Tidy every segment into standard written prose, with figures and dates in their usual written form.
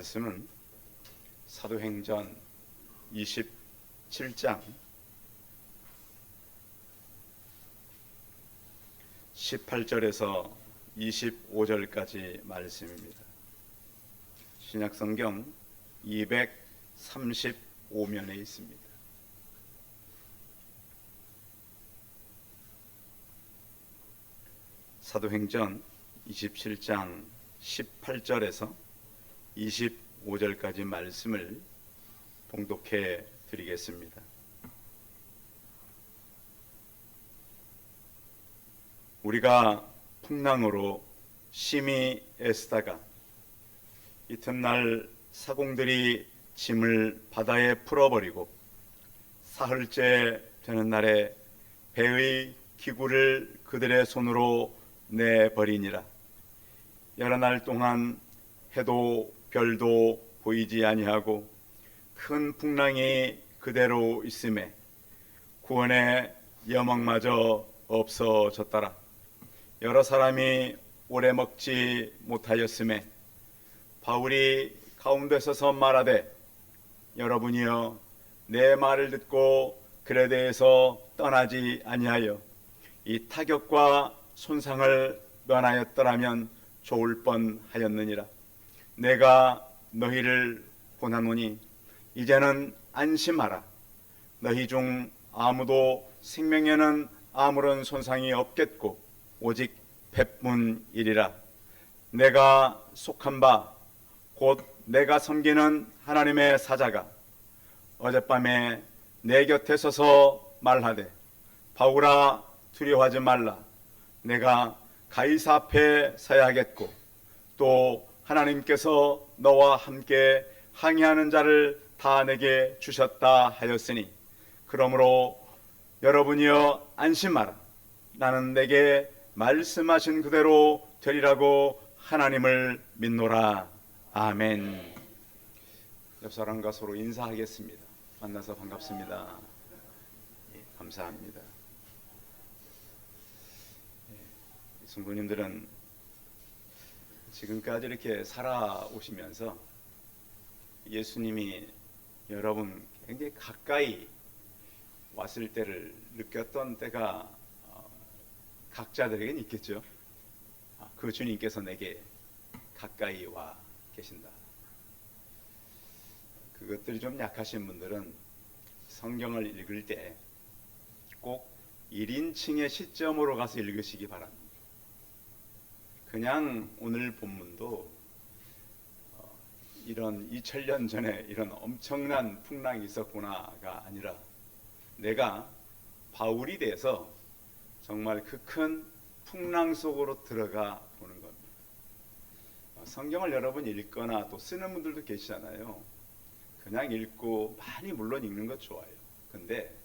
말씀은 사도행전 27장 18절에서 25절까지 말씀입니다. 신약성경 235면에 있습니다. 사도행전 27장 18절에서 25절까지 말씀을 봉독해 드리겠습니다. 우리가 풍랑으로 심히 애쓰다가 이튿날 사공들이 짐을 바다에 풀어버리고 사흘째 되는 날에 배의 기구를 그들의 손으로 내버리니라. 여러 날 동안 해도 별도 보이지 아니하고 큰 풍랑이 그대로 있음에 구원의 여망마저 없어졌더라. 여러 사람이 오래 먹지 못하였음에 바울이 가운데 서서 말하되, 여러분이여 내 말을 듣고 그레데에서 떠나지 아니하여 이 타격과 손상을 면하였더라면 좋을 뻔하였느니라. 내가 너희를 보나노니 이제는 안심하라. 너희 중 아무도 생명에는 아무런 손상이 없겠고 오직 배뿐이리라. 내가 속한 바 곧 내가 섬기는 하나님의 사자가 어젯밤에 내 곁에 서서 말하되, 바울아 두려워하지 말라. 내가 가이사 앞에 서야 하겠고 또 하나님께서 너와 함께 항의하는 자를 다 내게 주셨다 하였으니 그러므로 여러분이여 안심하라. 나는 내게 말씀하신 그대로 되리라고 하나님을 믿노라. 아멘. 옆 사람과 서로 인사하겠습니다. 만나서 반갑습니다. 감사합니다. 성도님들은 지금까지 이렇게 살아오시면서 예수님이 여러분 굉장히 가까이 왔을 때를 느꼈던 때가 각자들에게는 있겠죠. 그 주님께서 내게 가까이 와 계신다. 그것들이 좀 약하신 분들은 성경을 읽을 때 꼭 1인칭의 시점으로 가서 읽으시기 바랍니다. 그냥 오늘 본문도 이런 2000년 전에 이런 엄청난 풍랑이 있었구나가 아니라 내가 바울이 돼서 정말 그 큰 풍랑 속으로 들어가 보는 겁니다. 성경을 여러분 읽거나 또 쓰는 분들도 계시잖아요. 그냥 읽고 많이 물론 읽는 것 좋아요. 근데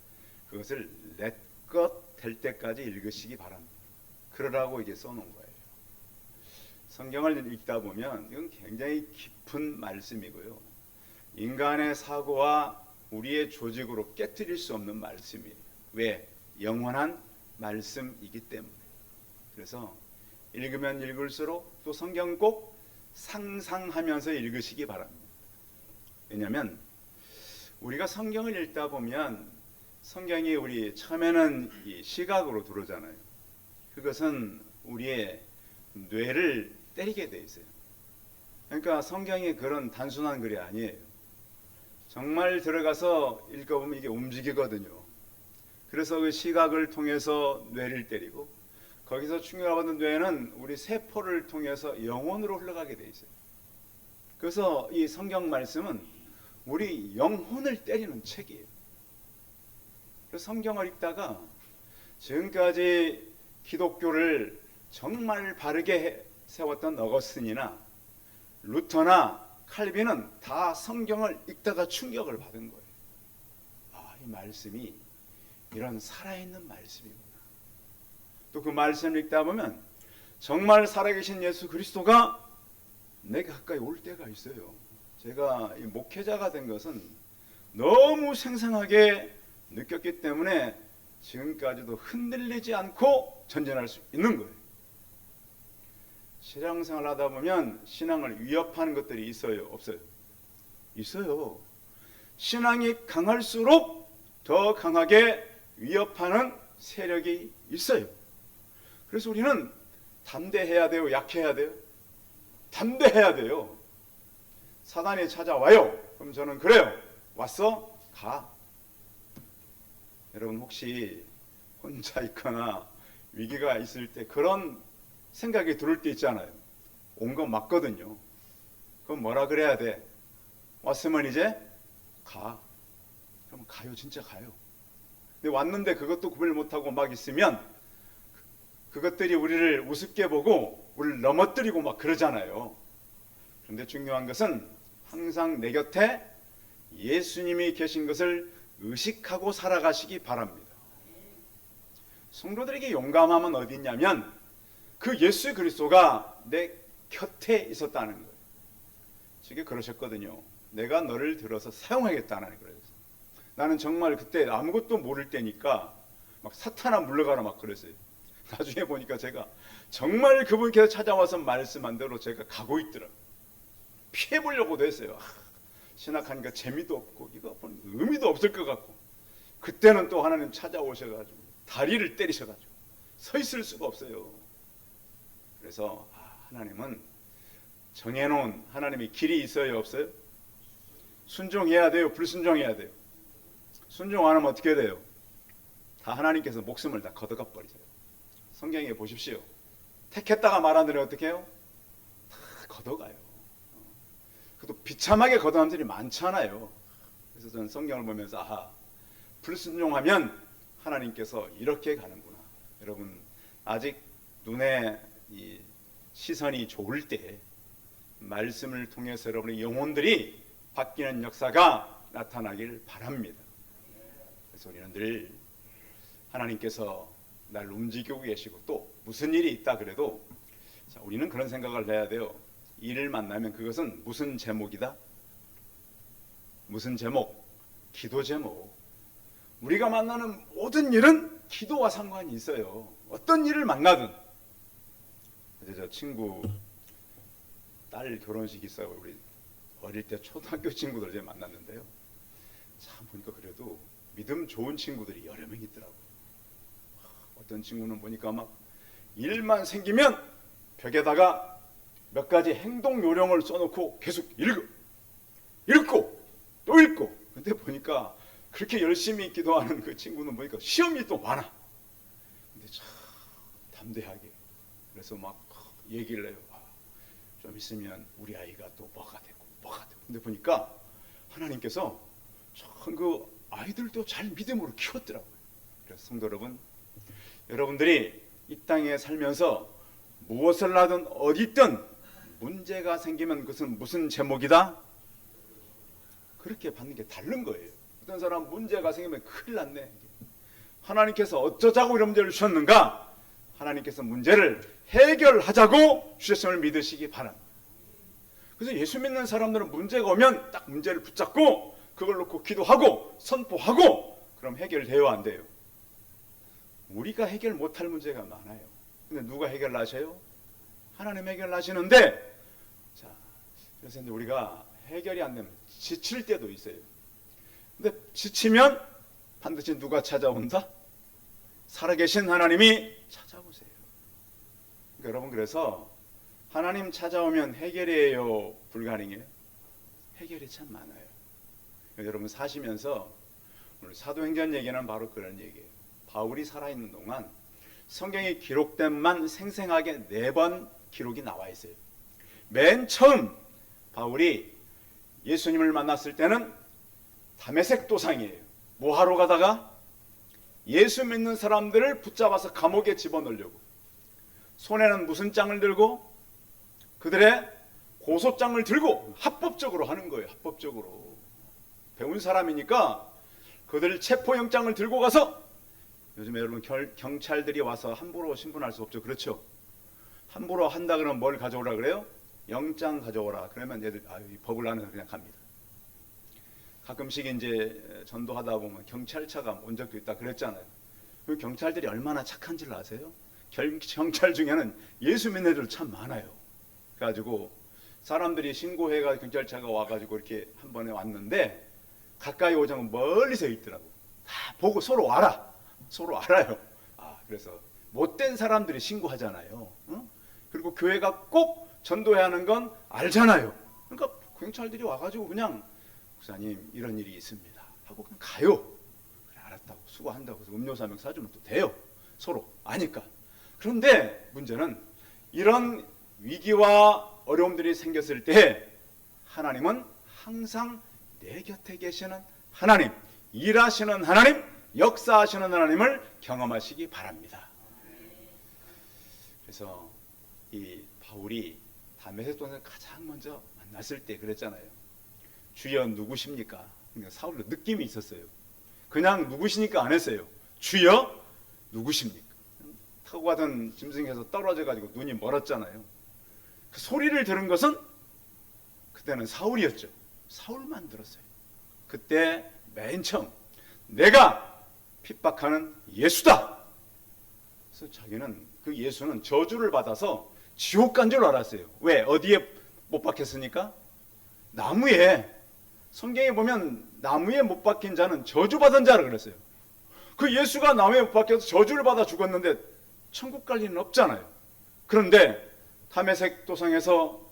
그것을 내 것 될 때까지 읽으시기 바랍니다. 그러라고 이게 써놓은 거예요. 성경을 읽다 보면 이건 굉장히 깊은 말씀이고요. 인간의 사고와 우리의 조직으로 깨트릴 수 없는 말씀이에요. 왜? 영원한 말씀이기 때문에. 그래서 읽으면 읽을수록 또 성경 꼭 상상하면서 읽으시기 바랍니다. 왜냐하면 우리가 성경을 읽다 보면 성경이 우리 처음에는 이 시각으로 들어오잖아요. 그것은 우리의 뇌를 때리게 돼 있어요. 그러니까 성경이 그런 단순한 글이 아니에요. 정말 들어가서 읽어보면 이게 움직이거든요. 그래서 그 시각을 통해서 뇌를 때리고 거기서 충격을 받은 뇌는 우리 세포를 통해서 영혼으로 흘러가게 돼 있어요. 그래서 이 성경 말씀은 우리 영혼을 때리는 책이에요. 그래서 성경을 읽다가 지금까지 기독교를 정말 바르게 세웠던 어거스틴이나 루터나 칼빈은 다 성경을 읽다가 충격을 받은 거예요. 이 말씀이 이런 살아있는 말씀이구나. 또 그 말씀을 읽다 보면 정말 살아계신 예수 그리스도가 내게 가까이 올 때가 있어요. 제가 이 목회자가 된 것은 너무 생생하게 느꼈기 때문에 지금까지도 흔들리지 않고 전진할 수 있는 거예요. 신앙생활 하다 보면 신앙을 위협하는 것들이 있어요, 없어요? 있어요. 신앙이 강할수록 더 강하게 위협하는 세력이 있어요. 그래서 우리는 담대해야 돼요, 약해야 돼요? 담대해야 돼요. 사단이 찾아와요. 그럼 저는 그래요. 왔어? 가. 여러분 혹시 혼자 있거나 위기가 있을 때 그런 생각이 들을 때 있잖아요. 온 건 맞거든요. 그럼 뭐라 그래야 돼? 왔으면 이제 가. 그럼 가요. 진짜 가요. 근데 왔는데 그것도 구별 못하고 막 있으면 그것들이 우리를 우습게 보고 우리를 넘어뜨리고 막 그러잖아요. 그런데 중요한 것은 항상 내 곁에 예수님이 계신 것을 의식하고 살아가시기 바랍니다. 성도들에게 용감함은 어디 있냐면 그 예수 그리스도가 내 곁에 있었다는 거예요. 저게 그러셨거든요. 내가 너를 들어서 사용하겠다는 거예요. 나는 정말 그때 아무것도 모를 때니까 막 사탄아 물러가라 막 그랬어요. 나중에 보니까 제가 정말 그분께서 찾아와서 말씀한 대로 제가 가고 있더라고요. 피해보려고도 했어요. 신학하니까 재미도 없고 이거 의미도 없을 것 같고, 그때는 또 하나님 찾아오셔가지고 다리를 때리셔가지고 서 있을 수가 없어요. 그래서 하나님은 정해놓은 하나님의 길이 있어요, 없어요? 순종해야 돼요, 불순종해야 돼요? 순종 안 하면 어떻게 돼요? 다 하나님께서 목숨을 다 걷어가 버리세요. 성경에 보십시오. 택했다가 말하느니 어떻게 해요? 다 걷어가요. 그것도 비참하게 걷어간 들이 많잖아요. 그래서 저는 성경을 보면서 불순종하면 하나님께서 이렇게 가는구나. 여러분 아직 눈에 이 시선이 좋을 때 말씀을 통해서 여러분의 영혼들이 바뀌는 역사가 나타나길 바랍니다. 그래서 우리는 늘 하나님께서 날 움직이고 계시고 또 무슨 일이 있다 그래도 우리는 그런 생각을 해야 돼요. 일을 만나면 그것은 무슨 제목이다? 무슨 제목? 기도 제목. 우리가 만나는 모든 일은 기도와 상관이 있어요. 어떤 일을 만나든. 어제 저 친구 딸 결혼식이 있어요. 우리 어릴 때 초등학교 친구들 이제 만났는데요. 참 보니까 그래도 믿음 좋은 친구들이 여러 명 있더라고요. 어떤 친구는 보니까 막 일만 생기면 벽에다가 몇 가지 행동 요령을 써놓고 계속 읽고 또 읽고. 근데 보니까 그렇게 열심히 기도하는 그 친구는 보니까 시험이 또 많아. 근데 참 담대하게 그래서 막 얘기를 해요. 좀 있으면 우리 아이가 또 뭐가 되고. 근데 보니까 하나님께서 참 그 아이들도 잘 믿음으로 키웠더라고요. 그래서 성도 여러분, 여러분들이 이 땅에 살면서 무엇을 하든 어디 있든 문제가 생기면 그것은 무슨 제목이다? 그렇게 받는 게 다른 거예요. 어떤 사람 문제가 생기면 큰일 났네. 하나님께서 어쩌자고 이런 문제를 주셨는가? 하나님께서 문제를 해결하자고 주셨음을 믿으시기 바랍니다. 그래서 예수 믿는 사람들은 문제가 오면 딱 문제를 붙잡고 그걸 놓고 기도하고 선포하고 그럼 해결돼요, 안 돼요? 우리가 해결 못할 문제가 많아요. 근데 누가 해결하셔요? 하나님 해결하시는데, 자, 그래서 이제 우리가 해결이 안 되면 지칠 때도 있어요. 근데 지치면 반드시 누가 찾아온다? 살아계신 하나님이 찾아오세요. 그러니까 여러분, 그래서 하나님 찾아오면 해결이에요, 불가능해요? 해결이 참 많아요. 여러분 사시면서 오늘 사도행전 얘기는 바로 그런 얘기예요. 바울이 살아있는 동안 성경에 기록된만 생생하게 4번 기록이 나와 있어요. 맨 처음 바울이 예수님을 만났을 때는 다메섹 도상이에요. 뭐 하러 가다가 예수 믿는 사람들을 붙잡아서 감옥에 집어넣으려고. 손에는 무슨 장을 들고? 그들의 고소장을 들고 합법적으로 하는 거예요. 합법적으로. 배운 사람이니까 그들 체포영장을 들고 가서, 요즘에 여러분 경찰들이 와서 함부로 신분할 수 없죠. 그렇죠? 함부로 한다 그러면 뭘 가져오라 그래요? 영장 가져오라. 그러면 얘들 이 법을 안 해서 그냥 갑니다. 가끔씩 이제 전도하다 보면 경찰차가 온 적도 있다 그랬잖아요. 경찰들이 얼마나 착한 줄 아세요? 경찰 중에는 예수 믿는 애들 참 많아요. 가지고 사람들이 신고해가 경찰차가 와가지고 이렇게 한 번에 왔는데 가까이 오자면 멀리서 있더라고. 다 보고 서로 알아. 서로 알아요. 그래서 못된 사람들이 신고하잖아요. 그리고 교회가 꼭 전도해야 하는 건 알잖아요. 그러니까 경찰들이 와가지고 그냥 목사님 이런 일이 있습니다 하고 그냥 가요. 그래, 알았다고 수고한다고 해서 음료수 한 병 사주면 또 돼요. 서로 아니까. 그런데 문제는 이런 위기와 어려움들이 생겼을 때 하나님은 항상 내 곁에 계시는 하나님, 일하시는 하나님, 역사하시는 하나님을 경험하시기 바랍니다. 그래서 이 바울이 다메섹 도상에서 가장 먼저 만났을 때 그랬잖아요. 주여 누구십니까? 그러니까 사울도 느낌이 있었어요. 그냥 누구시니까 안 했어요. 주여 누구십니까? 타고 가던 짐승에서 떨어져가지고 눈이 멀었잖아요. 그 소리를 들은 것은 그때는 사울이었죠. 사울만 들었어요. 그때 맨 처음 내가 핍박하는 예수다. 그래서 자기는 그 예수는 저주를 받아서 지옥 간 줄 알았어요. 왜? 어디에 못 박혔으니까? 나무에. 성경에 보면 나무에 못 박힌 자는 저주받은 자라 그랬어요. 그 예수가 나무에 못 박혀서 저주를 받아 죽었는데 천국 갈 리는 없잖아요. 그런데 다메섹 도상에서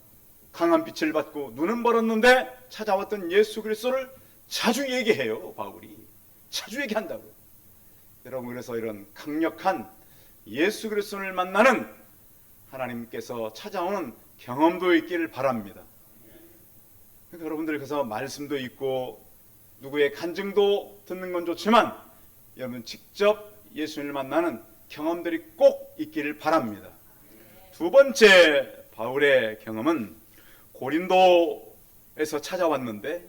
강한 빛을 받고 눈은 멀었는데 찾아왔던 예수 그리스도를 자주 얘기해요. 바울이 자주 얘기한다고요. 여러분, 그래서 이런 강력한 예수 그리스도를 만나는 하나님께서 찾아오는 경험도 있기를 바랍니다. 그러니까 여러분들 그래서 말씀도 있고 누구의 간증도 듣는 건 좋지만 여러분 직접 예수님을 만나는 경험들이 꼭 있기를 바랍니다. 두 번째 바울의 경험은 고린도에서 찾아왔는데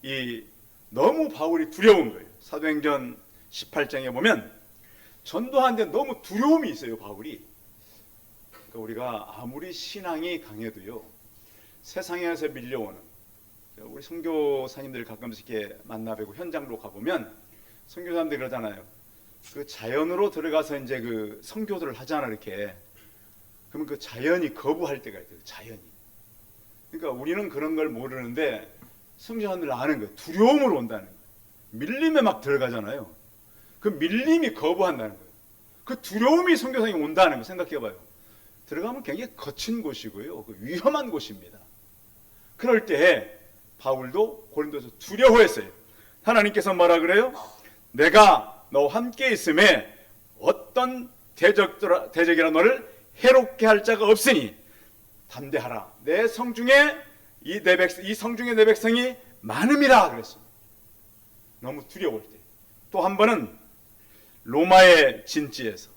이 너무 바울이 두려운 거예요. 사도행전 18장에 보면 전도하는데 너무 두려움이 있어요. 바울이. 그러니까 우리가 아무리 신앙이 강해도요, 세상에서 밀려오는, 우리 선교사님들 가끔씩 이렇게 만나뵈고 현장으로 가보면 선교사님들 그러잖아요. 그 자연으로 들어가서 이제 그 선교들을 하잖아 이렇게. 그러면 그 자연이 거부할 때가 있어요. 자연이. 그러니까 우리는 그런 걸 모르는데 선교사님들 아는 거예요. 두려움으로 온다는 거예요. 밀림에 막 들어가잖아요. 그 밀림이 거부한다는 거예요. 그 두려움이 선교사님이 온다는 거 생각해봐요. 들어가면 굉장히 거친 곳이고요. 그 위험한 곳입니다. 그럴 때 바울도 고린도에서 두려워했어요. 하나님께서 뭐라 그래요? 내가 너와 함께 있음에 어떤 대적이라 너를 해롭게 할 자가 없으니 담대하라. 내 성중에 이 성중에 내 백성이 많음이라 그랬습니다. 너무 두려울 때. 또 한 번은 로마의 진지에서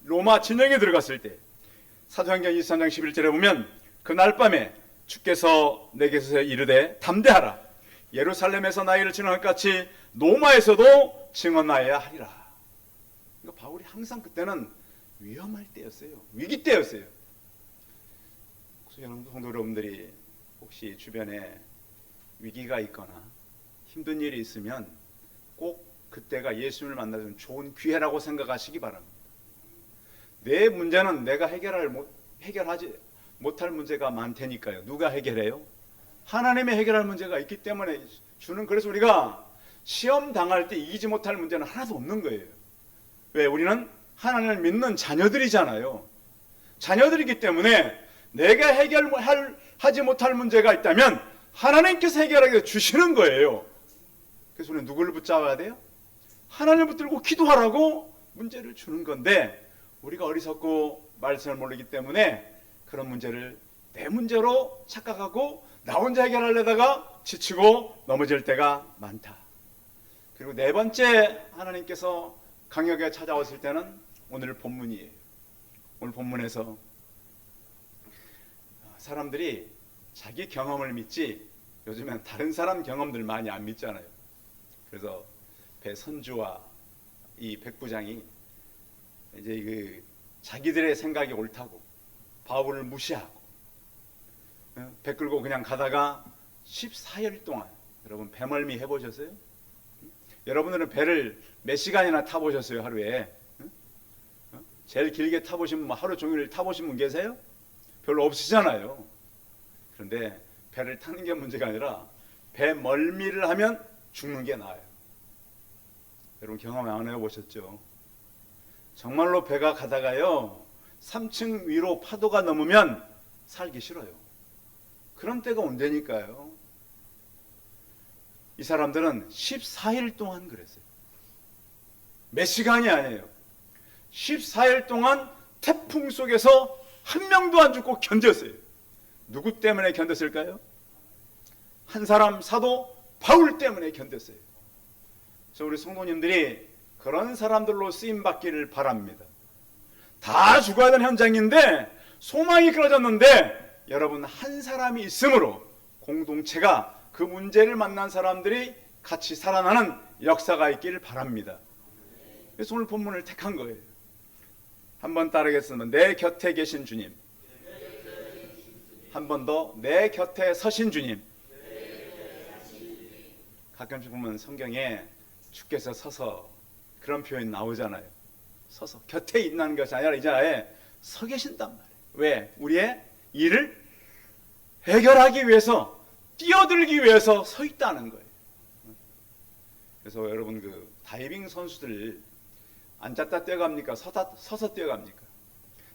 로마 진영에 들어갔을 때 사도행전 23장 11절에 보면 그날 밤에 주께서 내게서 이르되 담대하라. 예루살렘에서 나이를 증언할 것 같이 로마에서도 증언하여야 하리라. 그러니까 바울이 항상 그때는 위험할 때였어요. 위기 때였어요. 그래서 성도 여러분들이 혹시 주변에 위기가 있거나 힘든 일이 있으면 꼭 그때가 예수님을 만나는 좋은 기회라고 생각하시기 바랍니다. 내 문제는 내가 해결하지 못할 문제가 많다니까요. 누가 해결해요? 하나님의 해결할 문제가 있기 때문에 그래서 우리가 시험 당할 때 이기지 못할 문제는 하나도 없는 거예요. 왜? 우리는 하나님을 믿는 자녀들이잖아요. 자녀들이기 때문에 내가 해결하지 못할 문제가 있다면 하나님께서 해결하게 주시는 거예요. 그래서 우리는 누구를 붙잡아야 돼요? 하나님을 붙들고 기도하라고 문제를 주는 건데 우리가 어리석고 말씀을 모르기 때문에 그런 문제를 내 문제로 착각하고 나 혼자 해결하려다가 지치고 넘어질 때가 많다. 그리고 네 번째 하나님께서 강력하게 찾아왔을 때는 오늘 본문이에요. 오늘 본문에서 사람들이 자기 경험을 믿지 요즘엔 다른 사람 경험들 많이 안 믿잖아요. 그래서 배선주와 이 백부장이 이제 자기들의 생각이 옳다고 바울을 무시하고 배 끌고 그냥 가다가 14일 동안 여러분 배멀미 해보셨어요? 여러분들은 배를 몇 시간이나 타보셨어요? 하루에? 제일 길게 타보신 분, 하루 종일 타보신 분 계세요? 별로 없으시잖아요. 그런데 배를 타는 게 문제가 아니라 배 멀미를 하면 죽는 게 나아요. 여러분 경험 안 해보셨죠? 정말로 배가 가다가요 3층 위로 파도가 넘으면 살기 싫어요. 그런 때가 온다니까요. 이 사람들은 14일 동안 그랬어요. 몇 시간이 아니에요. 14일 동안 태풍 속에서 한 명도 안 죽고 견뎠어요. 누구 때문에 견뎠을까요? 한 사람 사도 바울 때문에 견뎠어요. 그래서 우리 성도님들이 그런 사람들로 쓰임받기를 바랍니다. 다 죽어야 되는 현장인데 소망이 끊어졌는데 여러분 한 사람이 있으므로 공동체가 그 문제를 만난 사람들이 같이 살아나는 역사가 있기를 바랍니다. 그래서 오늘 본문을 택한 거예요. 한번 따르겠습니다. 내 곁에 계신 주님. 한 번 더 내 곁에 서신 주님. 가끔씩 보면 성경에 주께서 서서 그런 표현이 나오잖아요. 서서 곁에 있는 것이 아니라 이제 아예 서 계신단 말이에요. 왜? 우리의 일을 해결하기 위해서 뛰어들기 위해서 서 있다는 거예요. 그래서 여러분 그 다이빙 선수들 앉았다 뛰어갑니까? 서서 뛰어갑니까?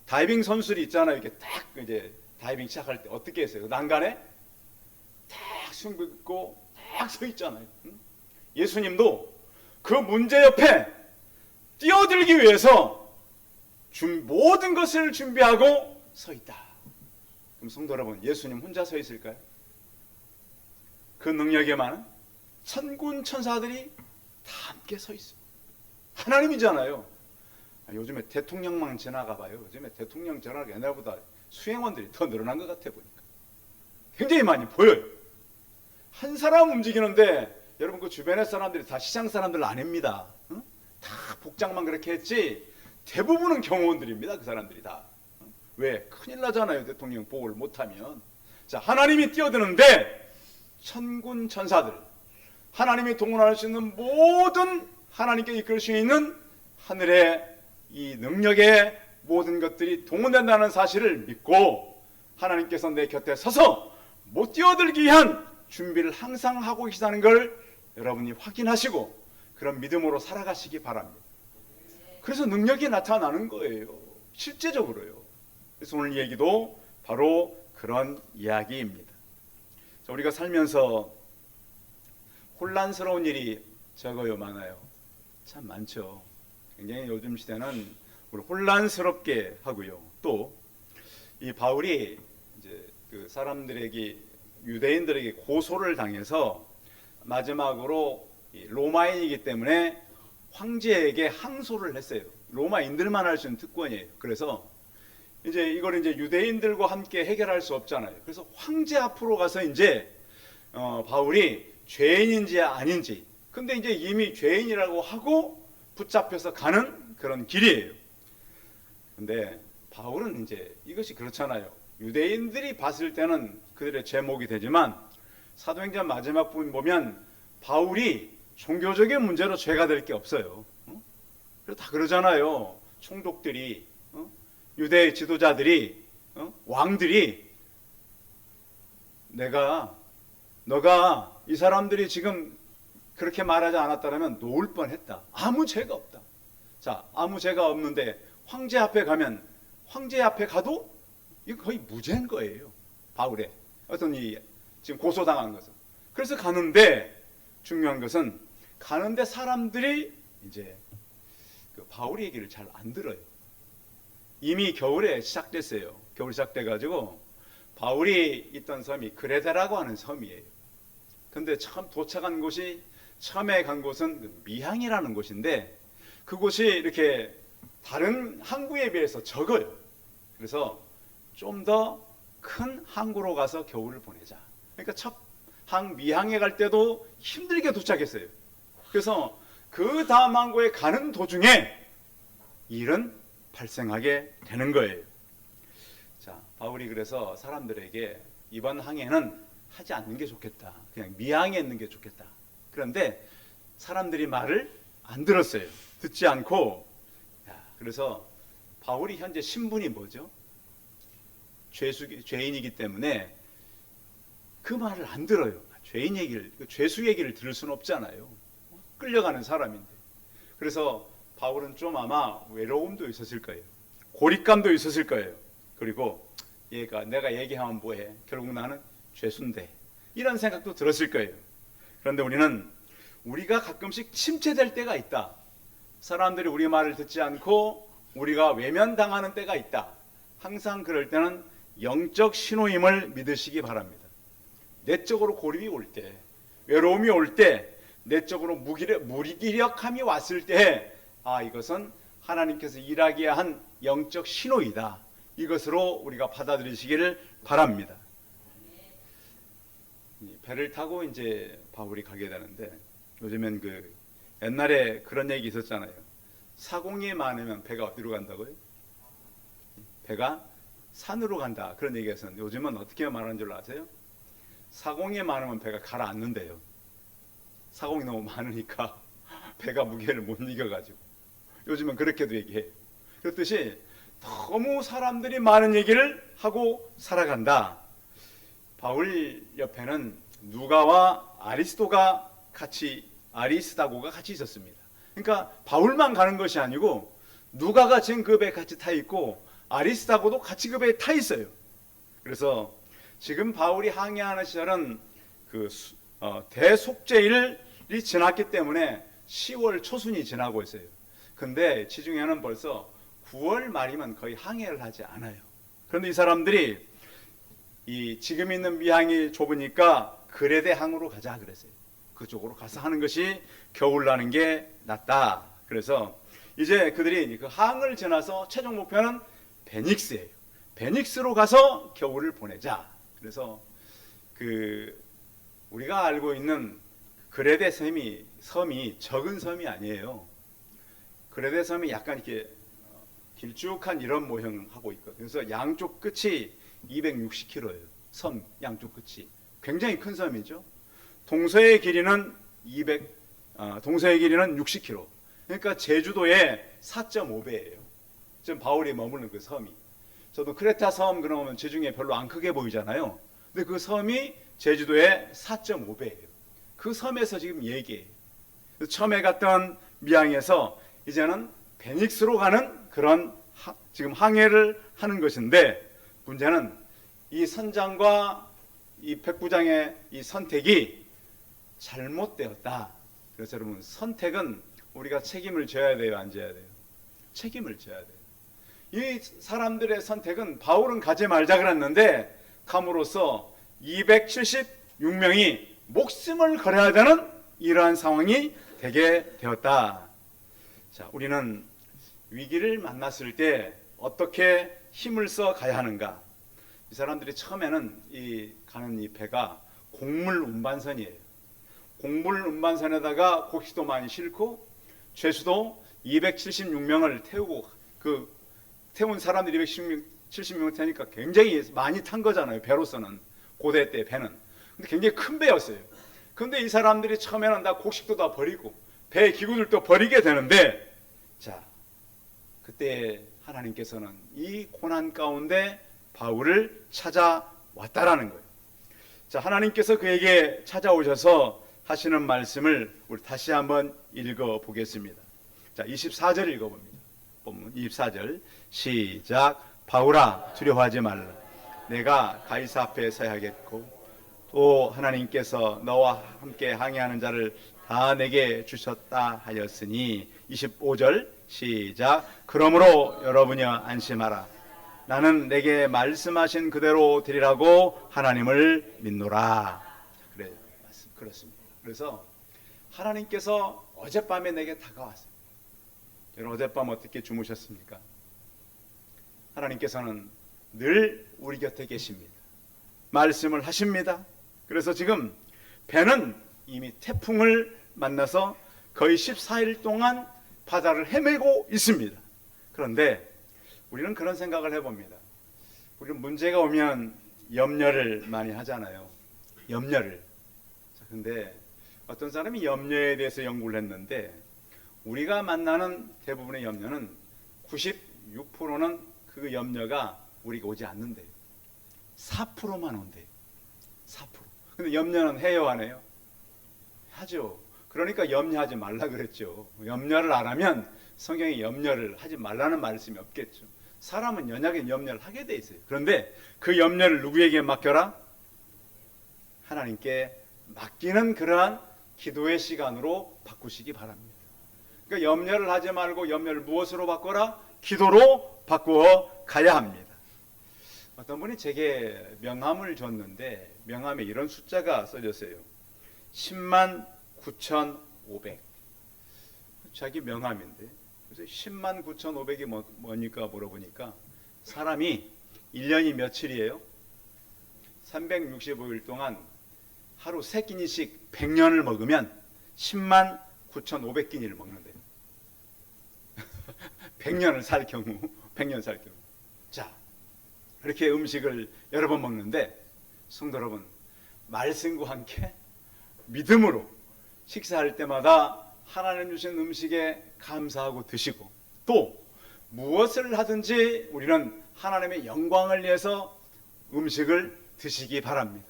다이빙 선수들이 있잖아요. 이렇게 딱 이제 다이빙 시작할 때 어떻게 했어요? 난간에 딱 숨 긋고 딱 서 있잖아요. 예수님도 그 문제 옆에 뛰어들기 위해서 모든 것을 준비하고 서 있다. 그럼 성도 여러분, 예수님 혼자 서 있을까요? 그 능력에 많은 천군 천사들이 다 함께 서 있어요. 하나님이잖아요. 요즘에 대통령만 지나가 봐요. 요즘에 대통령 전화가 옛날보다 수행원들이 더 늘어난 것 같아 보니까. 굉장히 많이 보여요. 한 사람 움직이는데 여러분 그 주변의 사람들이 다 시장 사람들 아닙니다. 응? 다 복장만 그렇게 했지 대부분은 경호원들입니다. 그 사람들이 다. 왜? 큰일 나잖아요. 대통령 보호를 못하면. 자, 하나님이 뛰어드는데 천군 천사들, 하나님이 동원할 수 있는 모든 하나님께 이끌 수 있는 하늘의 이 능력의 모든 것들이 동원된다는 사실을 믿고 하나님께서 내 곁에 서서 못 뛰어들기 위한 준비를 항상 하고 계시다는 걸 여러분이 확인하시고 그런 믿음으로 살아가시기 바랍니다. 그래서 능력이 나타나는 거예요. 실제적으로요. 그래서 오늘 얘기도 바로 그런 이야기입니다. 자, 우리가 살면서 혼란스러운 일이 적어요, 많아요? 참 많죠. 굉장히 요즘 시대는 우리 혼란스럽게 하고요. 또 이 바울이 이제 그 사람들에게 유대인들에게 고소를 당해서 마지막으로 로마인이기 때문에 황제에게 항소를 했어요. 로마인들만 할 수 있는 특권이에요. 그래서 이제 이걸 이제 유대인들과 함께 해결할 수 없잖아요. 그래서 황제 앞으로 가서 이제 바울이 죄인인지 아닌지, 근데 이제 이미 죄인이라고 하고 붙잡혀서 가는 그런 길이에요. 근데 바울은 이제 이것이 그렇잖아요. 유대인들이 봤을 때는 그들의 제목이 되지만 사도행전 마지막 부분 보면 바울이 종교적인 문제로 죄가 될 게 없어요. 그래서 다 그러잖아요. 총독들이, 유대 지도자들이, 왕들이 너가 이 사람들이 지금 그렇게 말하지 않았다면 놓을 뻔했다. 아무 죄가 없다. 자, 아무 죄가 없는데 황제 앞에 가도 이거 거의 무죄인 거예요. 바울의 어떤 이 지금 고소당한 것은. 그래서 가는데 중요한 것은 가는데 사람들이 이제 그 바울 얘기를 잘 안 들어요. 이미 겨울에 시작됐어요. 겨울 시작돼가지고 바울이 있던 섬이 그레데라고 하는 섬이에요. 근데 처음 도착한 곳이 처음에 간 곳은 미항이라는 곳인데 그곳이 이렇게 다른 항구에 비해서 적어요. 그래서 좀 더 큰 항구로 가서 겨울을 보내자. 그러니까 첫 미항에 갈 때도 힘들게 도착했어요. 그래서 그 다음 항구에 가는 도중에 일은 발생하게 되는 거예요. 자, 바울이 그래서 사람들에게 이번 항해는 하지 않는 게 좋겠다. 그냥 미항에 있는 게 좋겠다. 그런데 사람들이 말을 안 들었어요. 듣지 않고. 그래서 바울이 현재 신분이 뭐죠? 죄인이기 때문에 그 말을 안 들어요. 죄인 얘기를, 죄수 얘기를 들을 수는 없잖아요. 끌려가는 사람인데. 그래서 바울은 좀 아마 외로움도 있었을 거예요. 고립감도 있었을 거예요. 그리고 얘가 내가 얘기하면 뭐해? 결국 나는 죄수인데. 이런 생각도 들었을 거예요. 그런데 우리가 가끔씩 침체될 때가 있다. 사람들이 우리 말을 듣지 않고 우리가 외면당하는 때가 있다. 항상 그럴 때는 영적 신호임을 믿으시기 바랍니다. 내적으로 고립이 올 때, 외로움이 올 때, 내적으로 무기력함이 왔을 때, 이것은 하나님께서 일하기야 한 영적 신호이다. 이것으로 우리가 받아들이시기를 바랍니다. 배를 타고 이제 바울이 가게 되는데, 요즘엔 옛날에 그런 얘기 있었잖아요. 사공이 많으면 배가 어디로 간다고요? 배가 산으로 간다. 그런 얘기에서 요즘은 어떻게 말하는 줄 아세요? 사공이 많으면 배가 가라앉는데요. 사공이 너무 많으니까 배가 무게를 못 이겨가지고 요즘은 그렇게도 얘기해요. 그렇듯이 너무 사람들이 많은 얘기를 하고 살아간다. 바울 옆에는 누가와 아리스다고가 같이 있었습니다. 그러니까 바울만 가는 것이 아니고 누가가 지금 그 배에 같이 타 있고 아리스다고도 같이 그 배에 타 있어요. 그래서 지금 바울이 항해하는 시절은 대속죄일이 지났기 때문에 10월 초순이 지나고 있어요. 근데 지중해는 벌써 9월 말이면 거의 항해를 하지 않아요. 그런데 이 사람들이 지금 있는 미항이 좁으니까 그레데 항으로 가자 그랬어요. 그쪽으로 가서 하는 것이 겨울 나는 게 낫다. 그래서 이제 그들이 그 항을 지나서 최종 목표는 베닉스예요. 베닉스로 가서 겨울을 보내자. 그래서 우리가 알고 있는 그레데 섬이 적은 섬이 아니에요. 그레데 섬이 약간 이렇게 길쭉한 이런 모형을 하고 있거든요. 그래서 양쪽 끝이 260km예요. 섬 양쪽 끝이 굉장히 큰 섬이죠. 동서의 길이는 60km. 그러니까 제주도의 4.5배예요. 지금 바울이 머무는 그 섬이. 저도 크레타 섬 그러면 지중해 별로 안 크게 보이잖아요. 근데 그 섬이 제주도의 4.5배예요. 그 섬에서 지금 얘기해요. 처음에 갔던 미항에서 이제는 베닉스로 가는 그런 지금 항해를 하는 것인데, 문제는 이 선장과 이 백부장의 이 선택이 잘못되었다. 그래서 여러분, 선택은 우리가 책임을 져야 돼요, 안 져야 돼요? 책임을 져야 돼요. 이 사람들의 선택은 바울은 가지 말자 그랬는데 감으로써 276명이 목숨을 걸어야 되는 이러한 상황이 되게 되었다. 자, 우리는 위기를 만났을 때 어떻게 힘을 써 가야 하는가? 이 사람들이 처음에는 가는 이 배가 곡물 운반선이에요. 곡물 운반선에다가 곡식도 많이 싣고 죄수도 276명을 태우고 태운 사람들이 276명 태우니까 굉장히 많이 탄 거잖아요. 배로서는 고대 때 배는. 근데 굉장히 큰 배였어요. 근데 이 사람들이 처음에는 다 곡식도 다 버리고 배 기구들도 버리게 되는데, 자, 그때 하나님께서는 이 고난 가운데 바울을 찾아왔다라는 거예요. 자, 하나님께서 그에게 찾아오셔서 하시는 말씀을 우리 다시 한번 읽어 보겠습니다. 자, 24절 읽어봅니다. 본문 24절 시작. 바울아, 두려워하지 말라. 내가 가이사 앞에 서야겠고 또 하나님께서 너와 함께 항해하는 자를 다 내게 주셨다 하였으니. 25절 시작. 그러므로 여러분이여 안심하라. 나는 내게 말씀하신 그대로 되리라고 하나님을 믿노라. 그래, 그렇습니다. 그래서 하나님께서 어젯밤에 내게 다가왔어요. 여러분, 어젯밤 어떻게 주무셨습니까? 하나님께서는 늘 우리 곁에 계십니다. 말씀을 하십니다. 그래서 지금 배는 이미 태풍을 만나서 거의 14일 동안 바다를 헤매고 있습니다. 그런데 우리는 그런 생각을 해봅니다. 우리는 문제가 오면 염려를 많이 하잖아요. 염려를. 근데 어떤 사람이 염려에 대해서 연구를 했는데, 우리가 만나는 대부분의 염려는 96%는 그 염려가 우리가 오지 않는데요. 4%만 온대요. 4%. 근데 염려는 해요, 안 해요? 하죠. 그러니까 염려하지 말라 그랬죠. 염려를 안 하면 성경에 염려를 하지 말라는 말씀이 없겠죠. 사람은 연약한 염려를 하게 돼 있어요. 그런데 그 염려를 누구에게 맡겨라? 하나님께 맡기는 그러한 기도의 시간으로 바꾸시기 바랍니다. 그러니까 염려를 하지 말고 염려를 무엇으로 바꿔라? 기도로 바꾸어 가야 합니다. 어떤 분이 제게 명함을 줬는데 명함에 이런 숫자가 써졌어요. 10만 9,500. 자기 명함인데 그래서 10만 9,500이 뭐니까 물어보니까 사람이 1년이 며칠이에요? 365일 동안 하루 3끼니씩 100년을 먹으면 10만 9,500끼니를 먹는데요. 100년을 살 경우, 100년 살 경우. 자, 그렇게 음식을 여러 번 먹는데 성도 여러분, 말씀과 함께 믿음으로 식사할 때마다 하나님 주신 음식에 감사하고 드시고 또 무엇을 하든지 우리는 하나님의 영광을 위해서 음식을 드시기 바랍니다.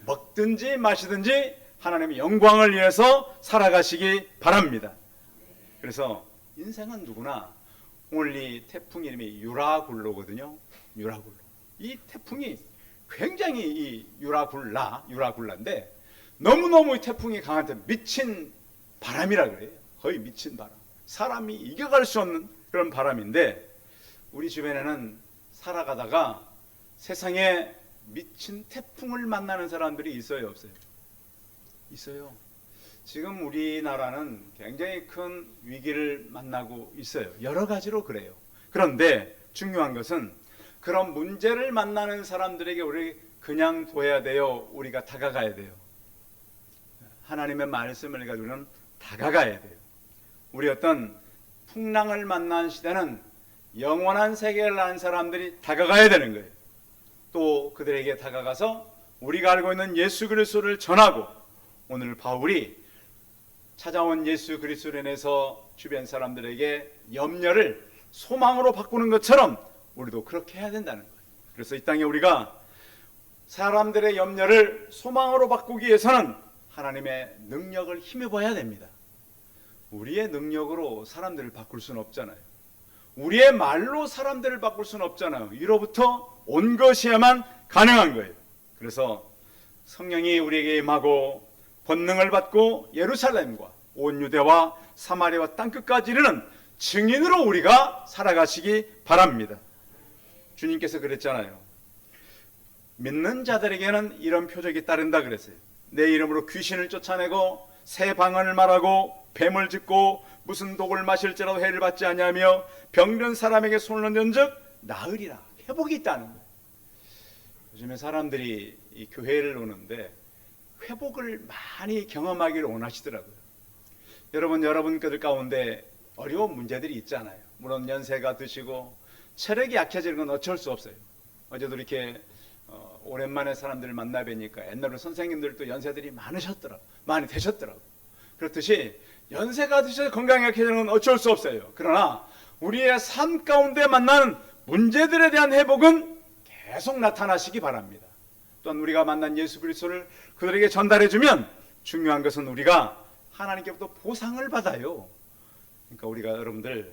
먹든지 마시든지 하나님의 영광을 위해서 살아가시기 바랍니다. 그래서 인생은 누구나 오늘 이 태풍 이름이 유라굴로거든요. 유라굴로. 이 태풍이 굉장히 이 유라굴라인데 너무너무 이 태풍이 강한데 미친 바람이라 그래요. 거의 미친 바람. 사람이 이겨갈 수 없는 그런 바람인데 우리 주변에는 살아가다가 세상에 미친 태풍을 만나는 사람들이 있어요, 없어요? 있어요. 지금 우리나라는 굉장히 큰 위기를 만나고 있어요. 여러 가지로 그래요. 그런데 중요한 것은 그런 문제를 만나는 사람들에게 우리 그냥 둬야 돼요? 우리가 다가가야 돼요? 하나님의 말씀을 가지고는 다가가야 돼요. 우리 어떤 풍랑을 만난 시대는 영원한 세계를 아는 사람들이 다가가야 되는 거예요. 또 그들에게 다가가서 우리가 알고 있는 예수 그리스도를 전하고 오늘 바울이 찾아온 예수 그리스도로 인해서 주변 사람들에게 염려를 소망으로 바꾸는 것처럼 우리도 그렇게 해야 된다는 거예요. 그래서 이 땅에 우리가 사람들의 염려를 소망으로 바꾸기 위해서는 하나님의 능력을 힘입어야 됩니다. 우리의 능력으로 사람들을 바꿀 수는 없잖아요. 우리의 말로 사람들을 바꿀 수는 없잖아요. 위로부터 온 것이야만 가능한 거예요. 그래서 성령이 우리에게 임하고 권능을 받고 예루살렘과 온 유대와 사마리아와 땅끝까지 이르는 증인으로 우리가 살아가시기 바랍니다. 주님께서 그랬잖아요. 믿는 자들에게는 이런 표적이 따른다 그랬어요. 내 이름으로 귀신을 쫓아내고 새 방언을 말하고 뱀을 짚고 무슨 독을 마실지라도 해를 받지 아니하며 병든 사람에게 손을 얹은즉 나으리라. 회복이 있다는 거예요. 요즘에 사람들이 이 교회를 오는데 회복을 많이 경험하기를 원하시더라고요. 여러분들 가운데 어려운 문제들이 있잖아요. 물론 연세가 드시고 체력이 약해지는 건 어쩔 수 없어요. 어제도 이렇게 오랜만에 사람들을 만나 뵈니까 옛날에 선생님들도 연세들이 많이 되셨더라고요. 그렇듯이 연세가 드셔서 건강이 약해지는 건 어쩔 수 없어요. 그러나 우리의 삶 가운데 만나는 문제들에 대한 회복은 계속 나타나시기 바랍니다. 또한 우리가 만난 예수 그리스도를 그들에게 전달해주면 중요한 것은 우리가 하나님께부터 보상을 받아요. 그러니까 우리가 여러분들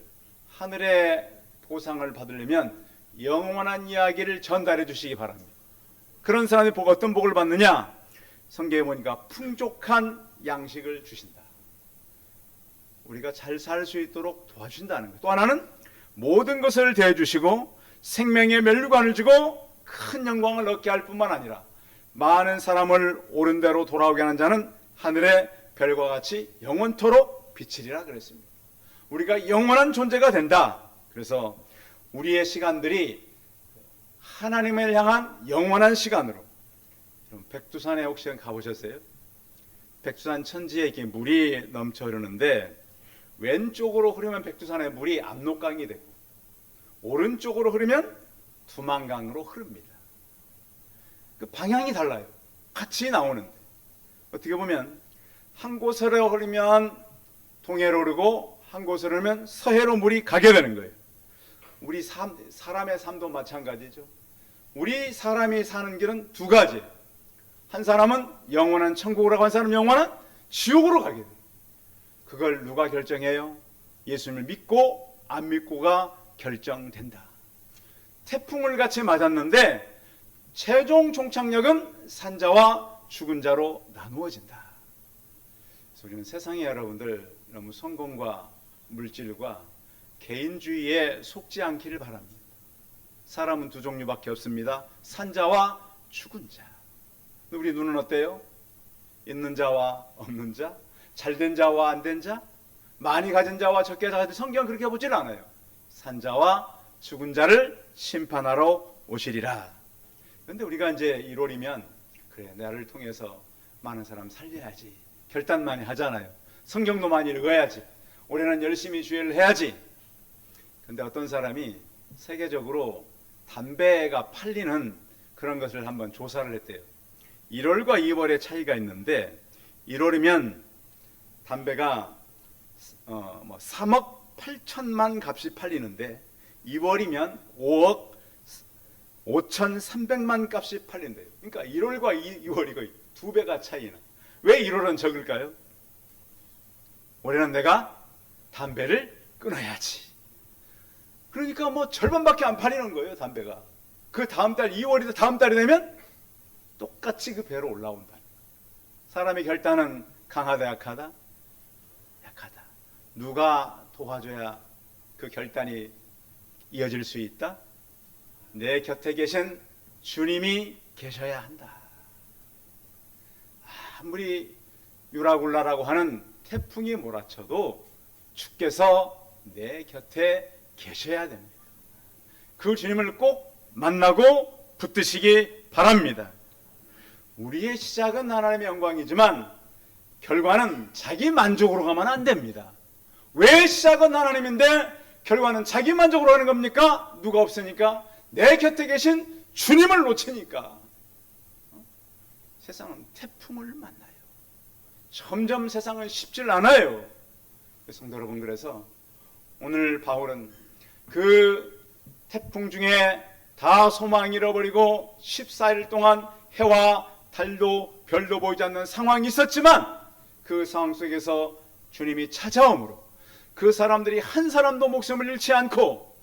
하늘의 보상을 받으려면 영원한 이야기를 전달해 주시기 바랍니다. 그런 사람이 어떤 복을 받느냐? 성경에 보니까 풍족한 양식을 주신다. 우리가 잘 살 수 있도록 도와준다는 거예요. 또 하나는 모든 것을 대해주시고 생명의 면류관을 주고 큰 영광을 얻게 할 뿐만 아니라 많은 사람을 옳은 대로 돌아오게 하는 자는 하늘의 별과 같이 영원토록 비치리라 그랬습니다. 우리가 영원한 존재가 된다. 그래서 우리의 시간들이 하나님을 향한 영원한 시간으로. 백두산에 혹시 가보셨어요? 백두산 천지에 이렇게 물이 넘쳐 흐르는데 왼쪽으로 흐르면 백두산의 물이 압록강이 되고 오른쪽으로 흐르면 두만강으로 흐릅니다. 그 방향이 달라요. 같이 나오는데 어떻게 보면 한 곳으로 흐르면 동해로 흐르고 한 곳으로 흐르면 서해로 물이 가게 되는 거예요. 우리 사람의 삶도 마찬가지죠. 우리 사람이 사는 길은 두 가지. 한 사람은 영원한 천국으로 가고 한 사람은 영원한 지옥으로 가게 돼요. 그걸 누가 결정해요? 예수님을 믿고 안 믿고가 결정된다. 태풍을 같이 맞았는데 최종 종착역은 산자와 죽은 자로 나누어진다. 그래서 우리는 세상에 여러분들 너무 성공과 물질과 개인주의에 속지 않기를 바랍니다. 사람은 두 종류밖에 없습니다. 산자와 죽은 자. 우리 눈은 어때요? 있는 자와 없는 자, 잘된 자와 안 된 자, 많이 가진 자와 적게 가진 자. 성경은 그렇게 보질 않아요. 산자와 죽은 자를 심판하러 오시리라. 그런데 우리가 이제 1월이면 그래, 나를 통해서 많은 사람 살려야지, 결단 많이 하잖아요. 성경도 많이 읽어야지, 올해는 열심히 주일을 해야지. 그런데 어떤 사람이 세계적으로 담배가 팔리는 그런 것을 한번 조사를 했대요. 1월과 2월의 차이가 있는데 1월이면 담배가 3억 8천만 값이 팔리는데 2월이면 5억 5,300만 값이 팔린대요. 그러니까 1월과 2월이 거의 2배가 차이나. 왜 1월은 적을까요? 올해는 내가 담배를 끊어야지. 그러니까 뭐 절반밖에 안 팔리는 거예요, 담배가. 그 다음 달 2월이 다음 달이 되면 똑같이 그 배로 올라온다. 사람의 결단은 강하다, 약하다? 약하다. 누가 도와줘야 그 결단이 이어질 수 있다? 내 곁에 계신 주님이 계셔야 한다. 아무리 유라굴라라고 하는 태풍이 몰아쳐도 주께서 내 곁에 계셔야 됩니다. 그 주님을 꼭 만나고 붙드시기 바랍니다. 우리의 시작은 하나님의 영광이지만 결과는 자기 만족으로 가면 안 됩니다. 왜 시작은 하나님인데 결과는 자기 만족으로 하는 겁니까? 누가 없으니까? 내 곁에 계신 주님을 놓치니까. 세상은 태풍을 만나요. 점점 세상은 쉽질 않아요. 성도 여러분, 그래서 오늘 바울은 그 태풍 중에 다 소망 잃어버리고 14일 동안 해와 달도 별도 보이지 않는 상황이 있었지만 그 상황 속에서 주님이 찾아옴으로 그 사람들이 한 사람도 목숨을 잃지 않고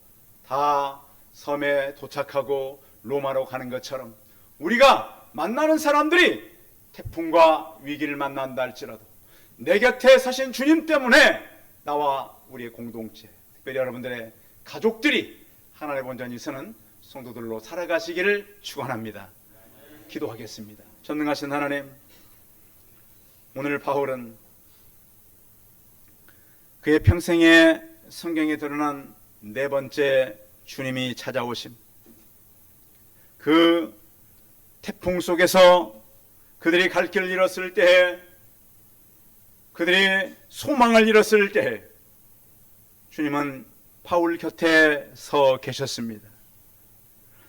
다 섬에 도착하고 로마로 가는 것처럼 우리가 만나는 사람들이 태풍과 위기를 만난다 할지라도 내 곁에 서신 주님 때문에 나와 우리의 공동체, 특별히 여러분들의 가족들이 하나님의 본전이 서는 성도들로 살아가시기를 축원합니다. 기도하겠습니다. 전능하신 하나님, 오늘 바울은 그의 평생에 성경에 드러난 네 번째 주님이 찾아오심, 그 태풍 속에서 그들이 갈 길을 잃었을 때에, 그들이 소망을 잃었을 때에 주님은 바울 곁에 서 계셨습니다.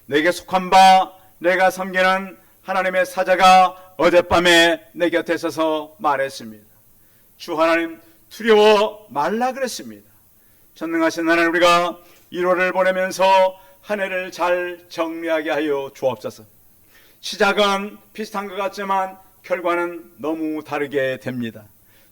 내게 속한 바 내가 섬기는 하나님의 사자가 어젯밤에 내 곁에 서서 말했습니다. 주 하나님, 두려워 말라 그랬습니다. 전능하신 하나님, 우리가 1월을 보내면서 한 해를 잘 정리하게 하여 주옵소서. 시작은 비슷한 것 같지만 결과는 너무 다르게 됩니다.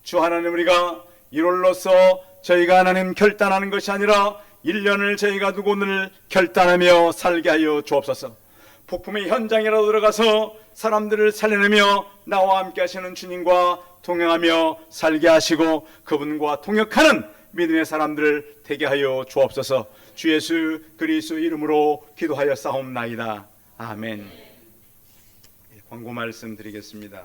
주 하나님, 우리가 1월로서 저희가 하나님 결단하는 것이 아니라 1년을 저희가 두고 늘 결단하며 살게 하여 주옵소서. 폭풍의 현장이라도 들어가서 사람들을 살려내며 나와 함께 하시는 주님과 동행하며 살게 하시고 그분과 동역하는 믿음의 사람들 되게 하여 주옵소서. 주 예수 그리스도 이름으로 기도하여 싸움나이다. 아멘. 광고 말씀 드리겠습니다.